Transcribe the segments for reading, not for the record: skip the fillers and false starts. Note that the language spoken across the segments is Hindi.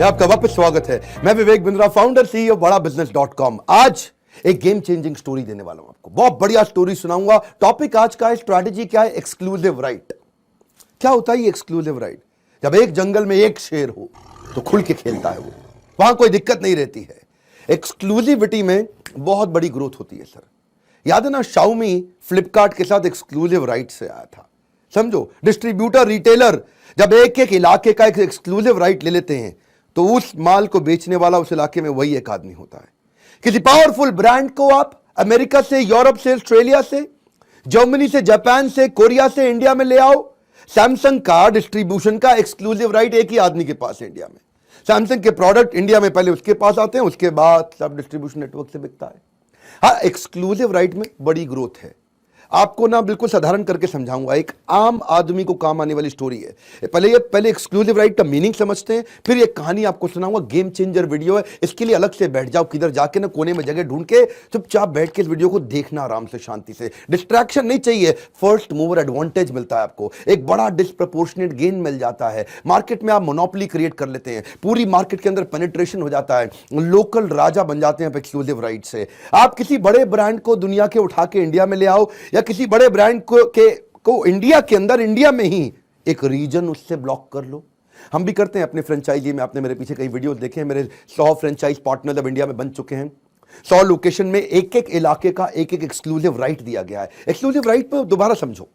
आपका वापस स्वागत है। मैं विवेक बिंद्रा, फाउंडर सीईओ बड़ा बिजनेस.com। आज एक गेम चेंजिंग स्टोरी देने वाला हूं आपको, बहुत बढ़िया स्टोरी सुनाऊंगा। टॉपिक आज का है स्ट्रैटेजी क्या है, एक्सक्लूसिव राइट। क्या होता है ये एक्सक्लूसिव राइट? जब एक जंगल में एक शेर हो तो खुल के खेलता है, वो वहां कोई दिक्कत नहीं रहती है। एक्सक्लूसिविटी में बहुत बड़ी ग्रोथ होती है सर। याद है ना, शाओमी फ्लिपकार्ट के साथ एक्सक्लूसिव राइट से आया था। समझो, डिस्ट्रीब्यूटर रिटेलर जब एक एक इलाके का एक एक्सक्लूसिव राइट ले लेते हैं तो उस माल को बेचने वाला उस इलाके में वही एक आदमी होता है। किसी पावरफुल ब्रांड को आप अमेरिका से, यूरोप से, ऑस्ट्रेलिया से, जर्मनी से, जापान से, कोरिया से इंडिया में ले आओ, सैमसंग का डिस्ट्रीब्यूशन का एक्सक्लूसिव राइट एक ही आदमी के पास है इंडिया में। सैमसंग के प्रोडक्ट इंडिया में पहले उसके पास आते हैं, उसके बाद सब डिस्ट्रीब्यूशन नेटवर्क से बिकता है। हाँ, एक्सक्लूसिव राइट में बड़ी ग्रोथ है। आपको ना बिल्कुल साधारण करके समझाऊंगा, एक आम आदमी को काम आने वाली स्टोरी है। पहले एक्सक्लूसिव राइट का मीनिंग समझते हैं, फिर एक कहानी आपको सुनाऊंगा। गेम चेंजर वीडियो है, इसके लिए अलग से बैठ जाओ, किधर जाके ना कोने में जगह ढूंढ के चुपचाप बैठ के इस वीडियो को देखना आराम से, शांति से। डिस्ट्रैक्शन नहीं चाहिए, फर्स्ट मूवर एडवांटेज मिलता है आपको, एक बड़ा डिस्प्रपोर्शनेट गेन मिल जाता है। मार्केट में आप मोनोपोली क्रिएट कर लेते हैं, पूरी मार्केट के अंदर पेनिट्रेशन हो जाता है, लोकल राजा बन जाते हैं एक्सक्लूसिव राइट से। आप किसी बड़े ब्रांड को दुनिया के उठा के इंडिया में ले आओ, या किसी बड़े ब्रांड को इंडिया के अंदर, इंडिया में ही एक रीजन उससे ब्लॉक कर लो। हम भी करते हैं अपने फ्रेंचाइजी में। आपने मेरे पीछे कई वीडियोस देखे हैं, मेरे 100 फ्रेंचाइज पार्टनर अब इंडिया में बन चुके हैं। 100 लोकेशन में एक एक इलाके का एक एक एक्सक्लूसिव राइट दिया गया है। एक्सक्लूसिव राइट पे दोबारा समझो,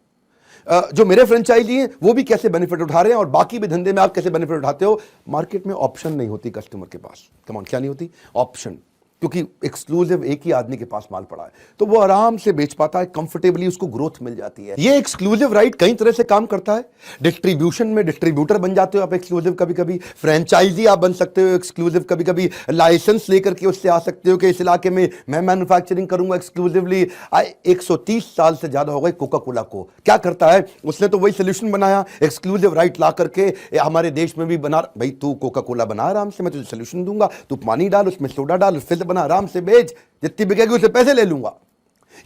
जो मेरे फ्रेंचाइजी हैं वो भी कैसे बेनिफिट उठा रहे हैं, और बाकी भी धंधे में आप कैसे बेनिफिट उठाते हो। मार्केट में ऑप्शन नहीं होती कस्टमर के पास। कम ऑन, क्या नहीं होती? ऑप्शन। क्योंकि एक्सक्लूसिव एक ही आदमी के पास माल पड़ा है, तो वो आराम से बेच पाता है, कंफर्टेबली उसको ग्रोथ मिल जाती है। ये एक्सक्लूसिव राइट कई तरह से काम करता है। डिस्ट्रीब्यूशन में डिस्ट्रीब्यूटर बन जाते हो आप एक्सक्लूसिव, कभी कभी फ्रेंचाइजी आप बन सकते हो एक्सक्लूसिव, कभी कभी लाइसेंस लेकर के उससे आ सकते हो कि इस इलाके में मैं मैन्युफैक्चरिंग करूंगा एक्सक्लूसिवली। 130 साल से ज्यादा हो गए कोका कोला को। क्या करता है उसने? तो वही सोल्यूशन बनाया, एक्सक्लूसिव राइट ला करके हमारे देश में भी बना। भाई तू कोका कोला बना आराम से, मैं तुझे सोल्यूशन दूंगा, तू पानी डाल, उसमें सोडा डाल, फिर बना, आराम से बेच, जितनी बिकेगी उससे पैसे ले लूंगा।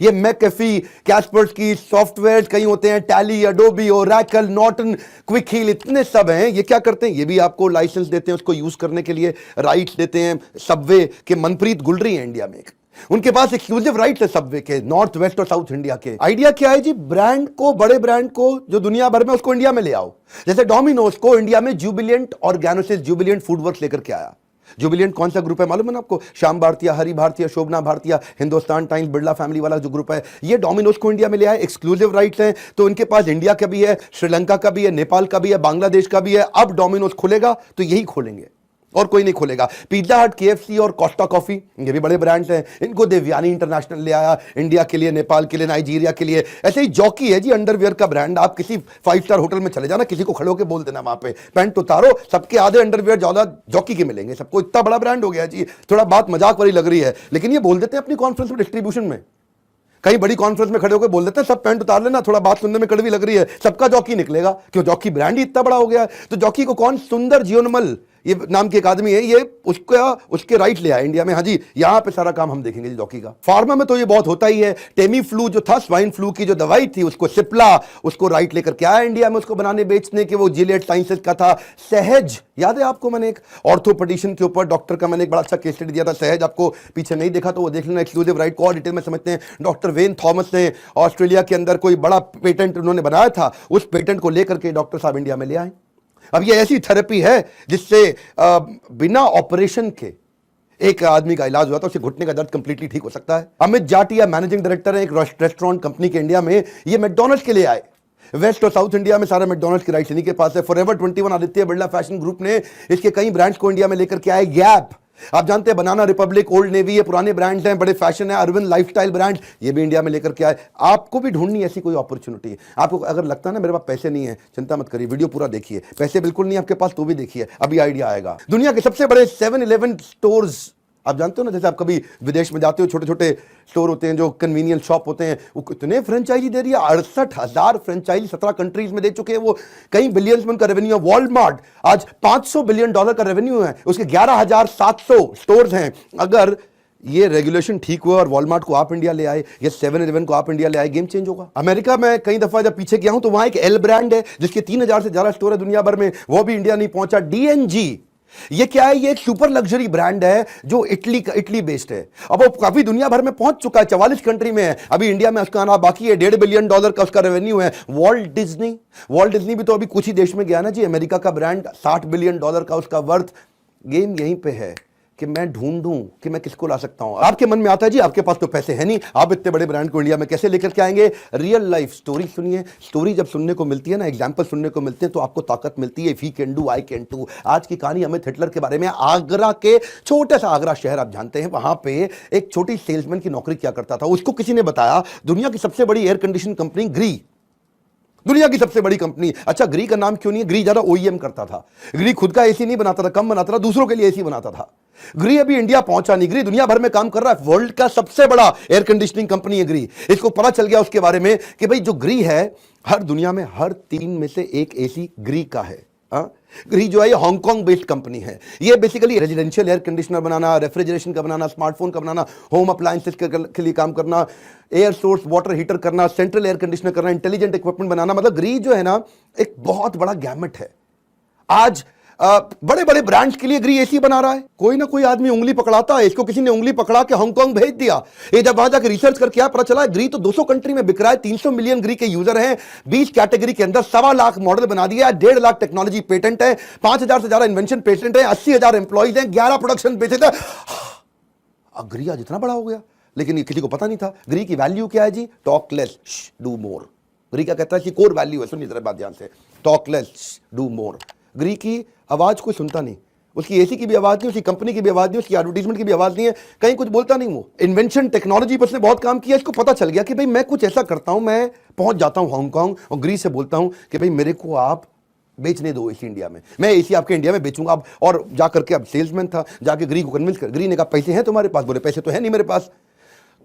ये मैकेफी, कैस्पर्स की सॉफ्टवेयर कई होते हैं, Tally, Adobe, Oracle, Norton, Quick Heal, इतने सब हैं। ये क्या करते हैं? ये भी आपको लाइसेंस देते हैं उसको यूज करने के लिए, राइट्स देते हैं। सबवे के मनप्रीत गुलरी है इंडिया में एक, उनके पास एक्सक्लूसिव राइट्स है सबवे के, नॉर्थ वेस्ट और साउथ इंडिया के। आइडिया क्या है जी? ब्रांड को, बड़े ब्रांड को जो दुनिया भर में, उसको इंडिया में ले आओ। जैसे डोमिनोज को इंडिया में जुबिलियंट ऑर्गेनोसिस, जुबिलियंट फूडवर्क्स लेकर के आया। जुबिलियंट कौन सा ग्रुप है मालूम है ना आपको? श्याम भारतीय, हरि भारतीय, शोभना भारतीय, हिंदुस्तान टाइम्स, बिरला फैमिली वाला जो ग्रुप है, ये डोमिनोज को इंडिया में ले आए। एक्सक्लूसिव राइट्स हैं, तो इनके पास इंडिया का भी है, श्रीलंका का भी है, नेपाल का भी है, बांग्लादेश का भी है। अब डोमिनोज खुलेगा तो यही खोलेंगे और कोई नहीं खोलेगा। पिज्जा हट, केएफसी और कोस्टा कॉफी, ये भी बड़े ब्रांड्स हैं। इनको देवयानी इंटरनेशनल ले आया इंडिया के लिए, नेपाल के लिए, नाइजीरिया के लिए। ऐसे ही जॉकी है जी, अंडरवियर का ब्रांड। आप किसी 5 स्टार होटल में चले जाना, किसी को खड़े होकर बोल देना वहां पे, पैंट उतारो, सबके आधे अंडरवियर ज्यादा जॉकी के मिलेंगे सबको। इतना बड़ा ब्रांड हो गया जी। थोड़ा बात मजाक वाली लग रही है, लेकिन ये बोल देते हैं अपनी कॉन्फ्रेंस में, डिस्ट्रीब्यूशन में, कहीं बड़ी कॉन्फ्रेंस में खड़े होकर बोल देते हैं सब पैंट उतार लेना, थोड़ा बात सुनने में कड़वी लग रही है, सबका जॉकी निकलेगा। क्यों? जॉकी ब्रांड ही इतना बड़ा हो गया है। तो जॉकी को कौन? सुंदर जियोनमल ये नाम के एक आदमी है, ये उसके राइट ले आया इंडिया में। हाँ जी, यहां पे सारा काम हम देखेंगे जी जॉकी का। फार्मा में तो ये बहुत होता ही है। टेमी फ्लू जो था, स्वाइन फ्लू की जो दवाई थी, उसको सिप्ला, उसको राइट लेकर के आया इंडिया में, उसको बनाने बेचने के। वो जिलेट साइंसेज का था। सहज, याद है आपको? मैंने एक ऑर्थोपेडिशन के ऊपर डॉक्टर का मैंने एक बड़ा अच्छा केस स्टडी दिया था। सहज, आपको पीछे नहीं देखा तो वो देख लेना। एक्सक्लूसिव राइट को और डिटेल में समझते हैं। डॉक्टर वेन थॉमस ने ऑस्ट्रेलिया के अंदर कोई बड़ा पेटेंट उन्होंने बनाया था, उस पेटेंट को लेकर के डॉक्टर साहब इंडिया में ले आए। अब ये ऐसी थेरेपी है जिससे बिना ऑपरेशन के एक आदमी का इलाज हुआ था, उससे घुटने का दर्द कंप्लीटली ठीक हो सकता है। अमित जाटिया मैनेजिंग डायरेक्टर है एक रेस्टोरेंट कंपनी के इंडिया में, ये मैकडॉनल्ड्स के लिए आए। वेस्ट और साउथ इंडिया में सारा मैकडॉनल्ड्स की राइट्स इन्हीं के पास है। Forever 21, Aditya Birla fashion group ने इसके कई ब्रांड्स को इंडिया में लेकर के आए। गैप, आप जानते हैं, बनाना रिपब्लिक, ओल्ड नेवी, ये पुराने ब्रांड्स हैं, बड़े फैशन है। अरविंद लाइफस्टाइल ब्रांड, ये भी इंडिया में लेकर के आए। आपको भी ढूंढनी ऐसी कोई अपॉर्चुनिटी। आपको अगर लगता है ना मेरे पास पैसे नहीं है, चिंता मत करिए, वीडियो पूरा देखिए। पैसे बिल्कुल नहीं आपके पास तो भी देखिए, अभी आइडिया आएगा। दुनिया के सबसे बड़े 7-Eleven स्टोर्स आप जानते हो ना, जैसे आप कभी विदेश में जाते हो, छोटे छोटे स्टोर होते हैं जो कन्वीनियंस शॉप होते हैं, वो कितने फ्रेंचाइजी दे रही है। 68,000 फ्रेंचाइजी 17 कंट्रीज में दे चुके हैं। वो कई बिलियंस में उनका रेवेन्यू है। वॉलमार्ट आज $500 बिलियन का रेवेन्यू है, उसके 11,700 स्टोर्स हैं। अगर ये रेगुलेशन ठीक हुआ और वॉलमार्ट को आप इंडिया ले आए, ये 7-Eleven को आप इंडिया ले आए, गेम चेंज होगा। अमेरिका में कई दफा जब पीछे गया हूं तो वहां एक एल ब्रांड है जिसके 3,000 से ज्यादा स्टोर है दुनिया भर में, वो भी इंडिया नहीं पहुंचा। डीएनजी ये क्या है? ये एक सुपर लग्जरी ब्रांड है जो इटली बेस्ड है। अब वो काफी दुनिया भर में पहुंच चुका है, 44 कंट्री में है। अभी इंडिया में उसका आना बाकी है। $1.5 बिलियन का उसका रेवेन्यू है। वॉल्ट डिज्नी भी तो अभी कुछ ही देश में गया ना जी। अमेरिका का ब्रांड, $60 बिलियन का उसका वर्थ। गेम यहीं पे है कि मैं ढूंढूं कि मैं किसको ला सकता हूं। आपके मन में आता है जी, आपके पास तो पैसे हैं नहीं, आप इतने बड़े ब्रांड को इंडिया में कैसे लेकर के आएंगे? रियल लाइफ स्टोरी सुनिए। स्टोरी जब सुनने को मिलती है ना, एग्जांपल सुनने को मिलते हैं, तो आपको ताकत मिलती है। If he can do I can too. आज की कहानी अमित हिटलर के बारे में। आगरा के, छोटा सा आगरा शहर आप जानते हैं, वहां पे एक छोटी सेल्समैन की नौकरी किया करता था। उसको किसी ने बताया दुनिया की सबसे बड़ी एयर कंडीशन कंपनी ग्री, दुनिया की सबसे बड़ी कंपनी। अच्छा, ग्री का नाम क्यों नहीं है? ग्री ज्यादा ओईएम करता था। ग्री खुद का एसी नहीं बनाता था, कम बनाता था, दूसरों के लिए एसी बनाता था। ग्री अभी इंडिया पहुंचा नहीं। ग्री दुनिया भर में काम कर रहा है। वर्ल्ड का सबसे बड़ा एयर कंडीशनिंग कंपनी है ग्री। इसको पता चल गया उसके बारे में कि भाई जो ग्री है, हर दुनिया में हर 3 में से एक एसी ग्री का है। ग्री जो है ये हांगकांग बेस्ड कंपनी है। ये बेसिकली रेजिडेंशियल एयर कंडीशनर बनाना, रेफ्रिजरेशन का बनाना, स्मार्टफोन का बनाना, होम अप्लायंसेस के लिए काम करना, एयर सोर्स वाटर हीटर करना, सेंट्रल एयर कंडीशनर करना, इंटेलिजेंट इक्विपमेंट बनाना। मतलब ग्री जो है ना, एक बहुत बड़ा गैमेट है। आज बड़े बड़े ब्रांड्स के लिए ग्री एसी बना रहा है। कोई ना कोई आदमी उंगली पकड़ाता है। इसको किसी ने उंगली पकड़ा के हांगकांग भेज दिया। ये जब वहां जाकर रिसर्च करके पता चला ग्री तो 200 कंट्री में बिक रहा है। 300 मिलियन ग्री के यूजर हैं। 20 कैटेगरी के अंदर 1.25 लाख मॉडल बना दिया है। 1.5 लाख टेक्नोलॉजी पेटेंट है। 5,000 से ज्यादा इन्वेंशन पेटेंट है। 80,000 एम्प्लॉइज हैं। 11 प्रोडक्शन बेसिस है। ग्री आज इतना बड़ा हो गया, लेकिन ये किसी को पता नहीं था। ग्री की वैल्यू क्या है जी? Talk less do more. ग्री क्या कहता है कि कोर वैल्यू है, सुनिए जरा बात ध्यान से, टॉक लेस डू मोर। ग्री की आवाज कोई सुनता नहीं। उसकी एसी की भी आवाज नहीं, उसकी कंपनी की भी आवाज नहीं, उसकी एडवर्टीजमेंट की भी आवाज नहीं है, कहीं कुछ बोलता नहीं। वो इन्वेंशन टेक्नोलॉजी पर उसने बहुत काम किया। इसको पता चल गया कि भाई मैं कुछ ऐसा करता हूं, मैं पहुंच जाता हूं हांगकांग और ग्री से बोलता हूं कि भाई मेरे को आप बेचने दो एसी इंडिया में, मैं एसी आपके इंडिया में बेचूंगा। अब और जाकर के, अब सेल्समैन था, जाके ग्री को कन्विंस कर। ग्री ने कहा पैसे हैं तुम्हारे पास? बोले पैसे तो है नहीं मेरे पास।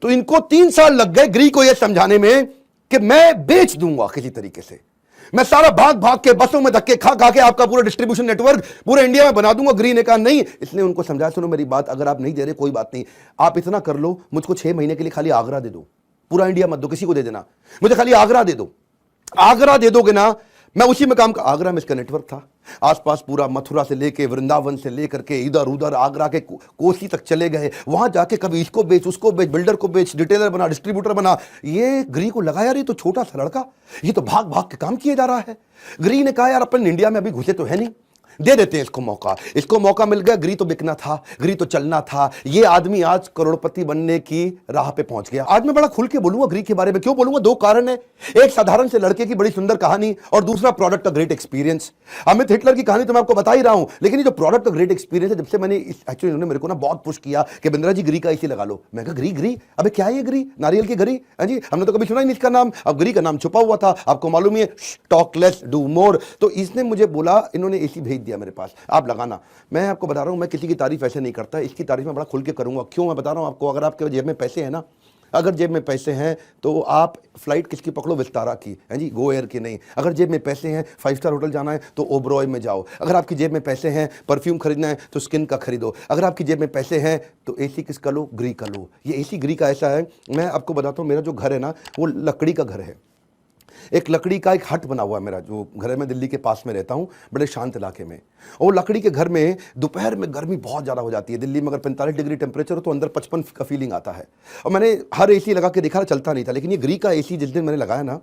तो इनको 3 साल लग गए ग्री को यह समझाने में कि मैं बेच दूंगा किसी तरीके से। मैं सारा भाग भाग के, बसों में धक्के खा खा के आपका पूरा डिस्ट्रीब्यूशन नेटवर्क पूरे इंडिया में बना दूंगा। ग्री ने कहा नहीं। इसने उनको समझाया, सुनो मेरी बात, अगर आप नहीं दे रहे कोई बात नहीं, आप इतना कर लो, मुझको 6 महीने के लिए खाली आगरा दे दो। पूरा इंडिया मत दो, किसी को दे देना, मुझे खाली आगरा दे दो। आगरा दे दोगे ना, मैं उसी में काम कर। आगरा में इसका नेटवर्क था। आसपास पूरा मथुरा से लेके, वृंदावन से लेकर के इधर उधर आगरा के कोसी तक चले गए। वहां जाके कभी इसको बेच, उसको बेच, बिल्डर को बेच, डिटेलर बना, डिस्ट्रीब्यूटर बना। ये ग्री को लगा यार ये तो छोटा सा लड़का, ये तो भाग भाग के काम किए जा रहा है। ग्री ने कहा यार अपन इंडिया में अभी घुसे तो है नहीं, दे देते हैं इसको मौका। इसको मौका मिल गया। ग्री तो बिकना था, ग्री तो चलना था। ये आदमी आज करोड़पति बनने की राह पे पहुंच गया। आज मैं बड़ा खुल के बोलूंगा ग्री के बारे में। क्यों बोलूंगा? 2 कारण है। एक साधारण से लड़के की बड़ी सुंदर कहानी, और दूसरा प्रोडक्ट का ग्रेट एक्सपीरियंस। अमित हिटलर की कहानी तो मैं आपको बता ही रहा हूं, लेकिन ये जो प्रोडक्ट का ग्रेट एक्सपीरियंस है, जब से मैंने एक्चुअली उन्होंने मेरे को ना बहुत पुश किया कि बिंद्रा जी ग्री का एसी लगा लो। मैं कहा ग्री? ग्री अबे क्या है ये ग्री? नारियल की ग्री? हाँ जी, हमने तो कभी सुना ही नहीं इसका नाम। अब ग्री का नाम छुपा हुआ था, आपको मालूम ही है, टॉक लेस डू मोर। तो इसने मुझे बोला, इन्होंने एसी भेज दिया मेरे पास, आप लगाना। मैं आपको बता रहा हूं, मैं किसी की तारीफ ऐसे नहीं करता, इसकी तारीफ मैं बड़ा खुल के करूंगा। क्यों मैं बता रहा हूं आपको? अगर आपके जेब में पैसे हैं ना, अगर जेब में पैसे हैं तो आप फ्लाइट किसकी पकड़ो? विस्तारा की, है जी, गो एयर की नहीं। अगर जेब में पैसे हैं, 5 स्टार होटल जाना है तो ओबरॉय में जाओ। अगर आपकी जेब में पैसे हैं, परफ्यूम खरीदना है तो स्किन का खरीदो। अगर आपकी जेब में पैसे हैं तो एसी किसका लो? ग्री का लो। ये एसी ग्री का ऐसा है, मैं आपको बताता हूँ, मेरा जो घर है ना, वो लकड़ी का घर है। एक लकड़ी का एक हट बना हुआ है मेरा, जो घर है, मैं दिल्ली के पास में रहता हूँ, बड़े शांत इलाके में। और लकड़ी के घर में दोपहर में गर्मी बहुत ज़्यादा हो जाती है। दिल्ली में अगर 45 डिग्री टेम्परेचर हो तो अंदर 55 का फीलिंग आता है। और मैंने हर एसी लगा के देखा, चलता नहीं था। लेकिन ये ग्री का एसी जिस दिन मैंने लगाया ना,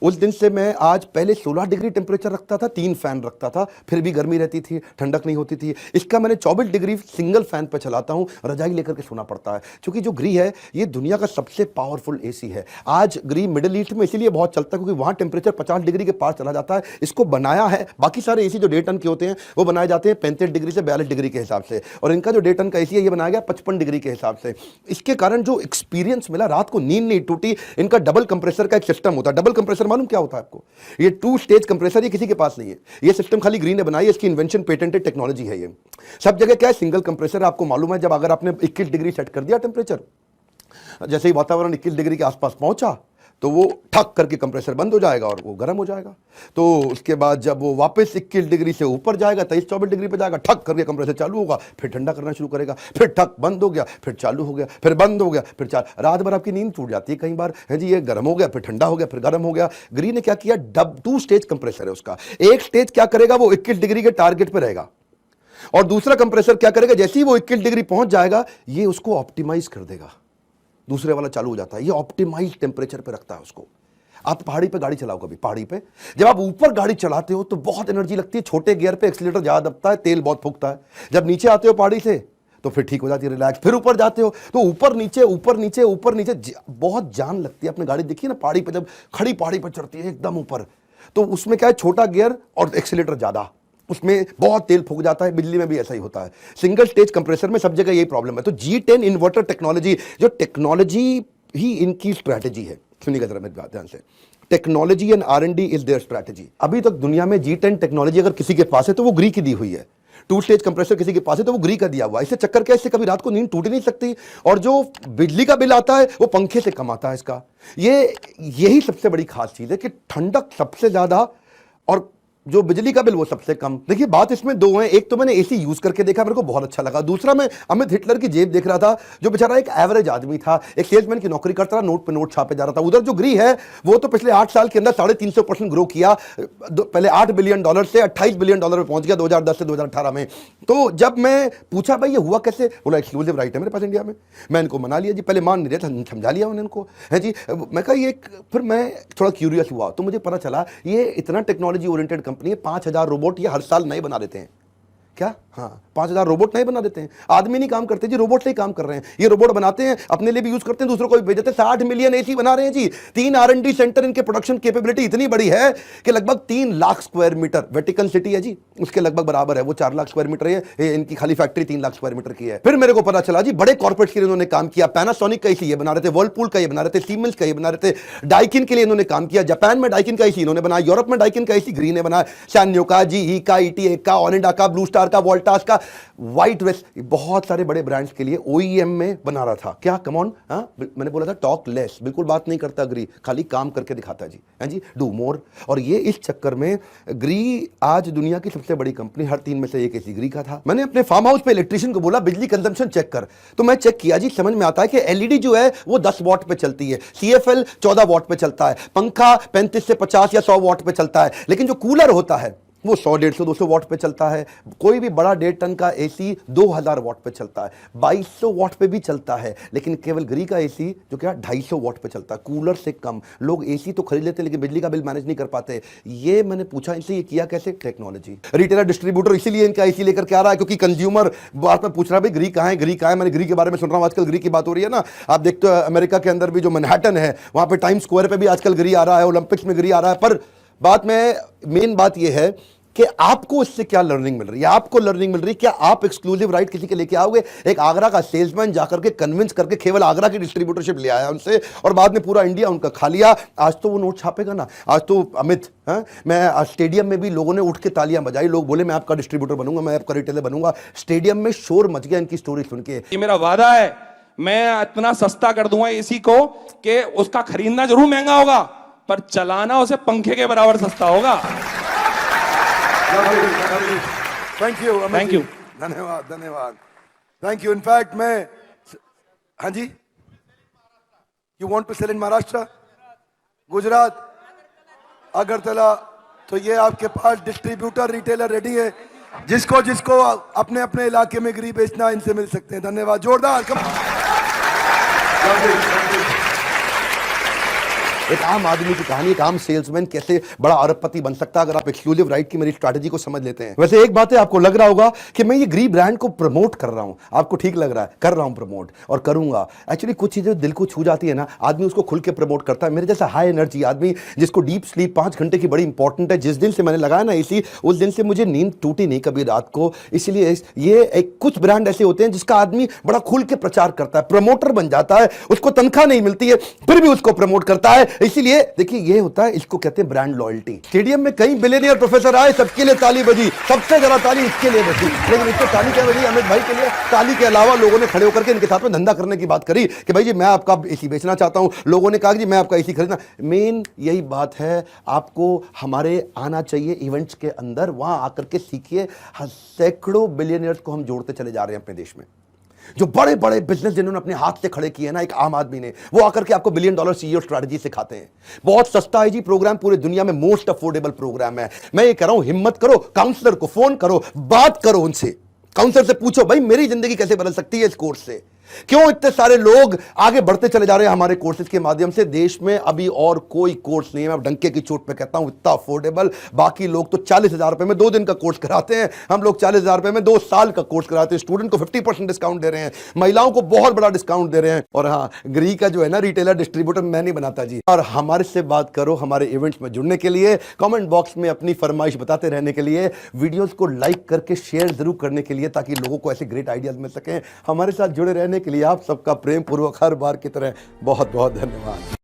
उस दिन से मैं आज, पहले 16 डिग्री टेम्परेचर रखता था, 3 फैन रखता था, फिर भी गर्मी रहती थी, ठंडक नहीं होती थी। इसका मैंने 24 डिग्री सिंगल फैन पे चलाता हूं, रजाई लेकर के सोना पड़ता है। क्योंकि जो ग्री है ये दुनिया का सबसे पावरफुल एसी है। आज ग्री मिडिल ईस्ट में इसीलिए बहुत चलता है क्योंकि वहां टेम्परेचर 50 डिग्री के पार चला जाता है। इसको बनाया है, बाकी सारे एसी जो 1.5 टन के होते हैं वो बनाए जाते हैं 35 डिग्री से 42 डिग्री के हिसाब से, और इनका जो 1.5 टन का एसी है ये बनाया गया 55 डिग्री के हिसाब से। इसके कारण जो एक्सपीरियंस मिला, रात को नींद नहीं टूटी। इनका डबल कंप्रेसर का एक सिस्टम होता है। डबल कंप्रेसर मालूम क्या होता है आपको? ये 2 स्टेज कंप्रेसर, ये किसी के पास नहीं है। ये सिस्टम खाली ग्री ने बनाई है, इसकी इन्वेंशन पेटेंटेड टेक्नोलॉजी है। ये सब जगह क्या है, सिंगल कंप्रेसर। आपको मालूम है, जब अगर आपने 21 डिग्री सेट कर दिया टेम्परेचर, जैसे ही वातावरण 21 डिग्री के आसपास पहुंचा तो वो ठक करके कंप्रेसर बंद हो जाएगा और वो गर्म हो जाएगा। तो उसके बाद जब वो वापस 21 डिग्री से ऊपर जाएगा, 23-24 डिग्री पे जाएगा, ठक करके कंप्रेसर चालू होगा, फिर ठंडा करना शुरू करेगा, फिर ठक बंद हो गया, फिर चालू हो गया, फिर बंद हो गया, फिर रात भर आपकी नींद टूट जाती है कई बार, है जी। ये गर्म हो गया, फिर ठंडा हो गया, फिर गर्म हो गया। ग्री ने क्या किया, 2 स्टेज कंप्रेसर है उसका। एक स्टेज क्या करेगा, वो 21 डिग्री के टारगेट पर रहेगा, और दूसरा कंप्रेसर क्या करेगा, जैसे ही वो 21 डिग्री पहुंच जाएगा ये उसको ऑप्टिमाइज कर देगा, दूसरे वाला चालू हो जाता है, ये ऑप्टिमाइज टेम्परेचर पे रखता है उसको। आप पहाड़ी पे गाड़ी चलाओ कभी, पहाड़ी पे जब आप ऊपर गाड़ी चलाते हो तो बहुत एनर्जी लगती है, छोटे गियर पे एक्सीलेटर ज्यादा दबता है, तेल बहुत फूकता है। जब नीचे आते हो पहाड़ी से तो फिर ठीक हो जाती है, रिलैक्स। फिर ऊपर जाते हो तो ऊपर नीचे ऊपर नीचे ऊपर नीचे बहुत जान लगती है। अपनी गाड़ी देखिए ना पहाड़ी पे, जब खड़ी पहाड़ी पर चढ़ती है एकदम ऊपर, तो उसमें क्या है, छोटा गियर और एक्सीलेटर ज्यादा, उसमें बहुत तेल फूक जाता है। बिजली में भी ऐसा ही होता है, सिंगल स्टेज कंप्रेसर में सब जगह यही प्रॉब्लम है। तो G10 इन्वर्टर टेक्नोलॉजी, जो टेक्नोलॉजी ही इनकी स्ट्रैटेजी है, सुनिएगा जरा मेरी बात ध्यान से, technology and R&D is their strategy. अभी तक दुनिया में G10 टेक्नोलॉजी अगर किसी के पास है तो वो ग्री की दी हुई है, 2 स्टेज कंप्रेसर किसी के पास है तो वो ग्री का दिया हुआ है। इससे चक्कर क्या है, इससे कभी रात को नींद टूट नहीं सकती, और जो बिजली का बिल आता है वो पंखे से कम आता है इसका। यही सबसे बड़ी खास चीज है कि ठंडक सबसे ज्यादा और जो बिजली का बिल वो सबसे कम। देखिए बात इसमें दो है, एक तो मैंने एसी यूज करके देखा, मेरे को बहुत अच्छा लगा। दूसरा मैं अमित हिटलर की जेब देख रहा था, जो बेचारा एक एवरेज आदमी था, एक सेल्समैन की नौकरी करता रहा, नोट पे नोट छापे जा रहा था। उधर जो ग्री है वो तो पिछले 8 साल के अंदर 350% ग्रो किया, पहले $8 बिलियन से $28 बिलियन में पहुंच गया 2010 से 2018 में। तो जब मैं पूछा भाई ये हुआ कैसे, बोला एक्सक्लूसिव राइट है मेरे पास इंडिया में। मैं इनको मना लिया जी, पहले मान नहीं रहे थे, समझा लिया उन्होंने इनको है जी। मैं कहा ये, फिर मैं थोड़ा क्यूरियस हुआ तो मुझे पता चला ये इतना टेक्नोलॉजी ओरिएंटेड कंपनी है, 5000 रोबोट ये हर साल नए बना देते हैं। क्या? हाँ, 5000 रोबोट नहीं बना देते हैं, आदमी नहीं काम करते जी, रोबोट से ही काम कर रहे हैं। ये रोबोट बनाते हैं, अपने लिए भी यूज करते हैं, दूसरों को भी भेज देते हैं। 60 मिलियन एसी बना रहे हैं जी। 3 R&D सेंटर, इनके प्रोडक्शन कैपेबिलिटी इतनी बड़ी है कि लगभग 3 lakh square meter, Vatican City है जी उसके लगभग बराबर है, वो 4 लाख स्क्वायर मीटर है, इनकी खाली फैक्ट्री 3 लाख स्क्वायर मीटर की है। फिर मेरे को पता चला जी बड़े कॉर्पोरेट के लिए इन्होंने काम किया, पैनासोनिक का एसी ये बना रहे थे, वर्लपूल का ये बना रहे थे, सीमेंस का ये बना रहे थे, डाइकिन के लिए इन्होंने काम किया, जापान में डाइकिन का एसी इन्होंने बनाया, यूरोप में डाइकिन का एसी ग्री ने बनाया, सैन्यो का, GE का, ETA का, ओनिडा का, ब्लू स्टार का, वोल्टास का, व्हाइट वेस्ट, बहुत सारे बड़े ब्रांड्स के लिए OEM में बना रहा था। क्या कमॉन, मैंने बोला था टॉक लेस, बिल्कुल बात नहीं करता ग्री, खाली काम करके दिखाता जी, है जी, डू मोर। और ये इस चक्कर में ग्री आज दुनिया की सबसे बड़ी कंपनी, हर 3 में से एक एसी ग्री का था। मैंने अपने फार्म हाउस पे इलेक्ट्रिशियन को बोला बिजली कंजम्पशन चेक कर, तो मैं चेक किया जी, समझ में आता है कि LED जो है वो 10 वॉट पे चलती है, CFL 14 वॉट पे चलता है, पंखा 35 से 50 या 100 वॉट पे चलता है, लेकिन जो कूलर होता है वो 100, 150, 200 वॉट पे चलता है। कोई भी बड़ा 1.5 टन का एसी 2000 वॉट पे चलता है, 2200 वॉट पे भी चलता है, लेकिन केवल ग्री का एसी जो क्या 250 वॉट पे चलता है, कूलर से कम। लोग एसी तो खरीद लेते हैं लेकिन बिजली का बिल मैनेज नहीं कर पाते। ये मैंने पूछा इनसे, ये किया कैसे? टेक्नोलॉजी। रिटेलर डिस्ट्रीब्यूटर इसीलिए इनका एसी लेकर के आ रहा है क्योंकि कंज्यूमर बात में पूछ रहा है भाई ग्री कहाँ है, ग्री कहाँ है। मैंने ग्री के बारे में सुन रहा हूँ आजकल, ग्री की बात हो रही है ना, आप देखते हो अमेरिका के अंदर भी जो मैनहट्टन है वहां पे टाइम स्क्वायर पे भी आजकल ग्री आ रहा है, ओलंपिक्स में ग्री आ रहा है। पर बात में मेन बात यह है कि आपको इससे क्या लर्निंग मिल रही है, आपको लर्निंग मिल रही है, क्या आप एक्सक्लूसिव राइट किसी के लेके आओगे? एक आगरा का सेल्समैन जाकर के कन्विंस करके केवल आगरा की डिस्ट्रीब्यूटरशिप ले आया उनसे, और बाद में पूरा इंडिया उनका खा लिया। आज तो वो नोट छापेगा ना, आज तो अमित, मैं स्टेडियम में भी लोगों ने उठ के तालियां बजाई, लोग बोले मैं आपका डिस्ट्रीब्यूटर बनूंगा, मैं आपका रिटेलर बनूंगा। स्टेडियम में शोर मच गया इनकी स्टोरी सुन के। ये मेरा वादा है, मैं इतना सस्ता कर दूंगा एसी को कि उसका खरीदना जरूर महंगा होगा पर चलाना उसे पंखे के बराबर सस्ता होगा। थैंक यू, थैंक यू, धन्यवाद, धन्यवाद, थैंक यू। इनफैक्ट मैं, हाँ जी, यू वांट टू सेल इन महाराष्ट्र, गुजरात, अगरतला, तो ये आपके पास डिस्ट्रीब्यूटर रिटेलर रेडी है, जिसको जिसको अपने अपने इलाके में ग्री बेचना, इनसे मिल सकते हैं। धन्यवाद, जोरदार। एक आम आदमी की कहानी, एक आम सेल्समैन कैसे बड़ा अरबपति बन सकता है अगर आप एक्सक्लूसिव राइट की मेरी स्ट्रैटेजी को समझ लेते हैं। वैसे एक बात है, आपको लग रहा होगा कि मैं ये ग्री ब्रांड को प्रमोट कर रहा हूं, आपको ठीक लग रहा है, कर रहा हूं प्रमोट और करूंगा। एक्चुअली कुछ चीजें दिल को छू जाती है ना, आदमी उसको खुल के प्रमोट करता है। मेरे जैसा हाई एनर्जी आदमी जिसको डीप स्लीप 5 घंटे की बड़ी इंपॉर्टेंट है, जिस दिन से मैंने लगाया ना इसी, उस दिन से मुझे नींद टूटी नहीं कभी रात को। इसलिए ये एक कुछ ब्रांड ऐसे होते हैं जिसका आदमी बड़ा खुल के प्रचार करता है, प्रमोटर बन जाता है, उसको तनख्वाह नहीं मिलती है फिर भी उसको प्रमोट करता है। इसीलिए देखिए ये होता है, इसको कहते हैं ब्रांड लॉयल्टी। स्टेडियम में कई बिलियनियर प्रोफेसर आए, सबके लिए ताली बजी, सबसे ज्यादा ताली इसके लिए बजी, लेकिन इसको ताली क्या बजी? अमित भाई के लिए। ताली के अलावा लोगों ने खड़े होकर के इनके साथ में धंधा करने की बात करी कि भाई जी मैं आपका एसी बेचना चाहता हूं, लोगों ने कहा कि मैं आपका एसी खरीदना। मेन यही बात है, आपको हमारे आना चाहिए इवेंट्स के अंदर, वहां आकर के सीखिए। सैकड़ों बिलियनियर्स को हम जोड़ते चले जा रहे हैं अपने देश में, जो बड़े बड़े बिजनेस जिन्होंने अपने हाथ से खड़े किए ना, एक आम आदमी ने, वो आकर के आपको $1 बिलियन CEO स्ट्रैटेजी सिखाते हैं। बहुत सस्ता है जी प्रोग्राम, पूरे दुनिया में मोस्ट अफोर्डेबल प्रोग्राम है। मैं ये कह रहा हूं, हिम्मत करो, काउंसलर को फोन करो, बात करो उनसे, काउंसलर से पूछो भाई मेरी जिंदगी कैसे बदल सकती है इस कोर्स से, क्यों इतने सारे लोग आगे बढ़ते चले जा रहे हैं हमारे कोर्सेज के माध्यम से। देश में अभी और कोई कोर्स नहीं है, मैं डंके की चोट पे कहता हूं, इतना अफोर्डेबल। बाकी लोग तो 40,000 रुपए में 2 दिन का कोर्स कराते हैं, हम लोग 40,000 रुपए में 2 साल का कोर्स कराते हैं। स्टूडेंट को 50% डिस्काउंट दे रहे हैं, महिलाओं को बहुत बड़ा डिस्काउंट दे रहे हैं। और हाँ, ग्री का जो है ना रिटेलर डिस्ट्रीब्यूटर मैं नहीं बनाता जी। और हमारे से बात करो, हमारे इवेंट्स में जुड़ने के लिए, कमेंट बॉक्स में अपनी फरमाइश बताते रहने के लिए, वीडियोस को लाइक करके शेयर जरूर करने के लिए, ताकि लोगों को ऐसे ग्रेट आइडियाज मिल सकें। हमारे साथ जुड़े रहने के लिए आप सबका प्रेम पूर्वक हर बार की तरह बहुत बहुत धन्यवाद।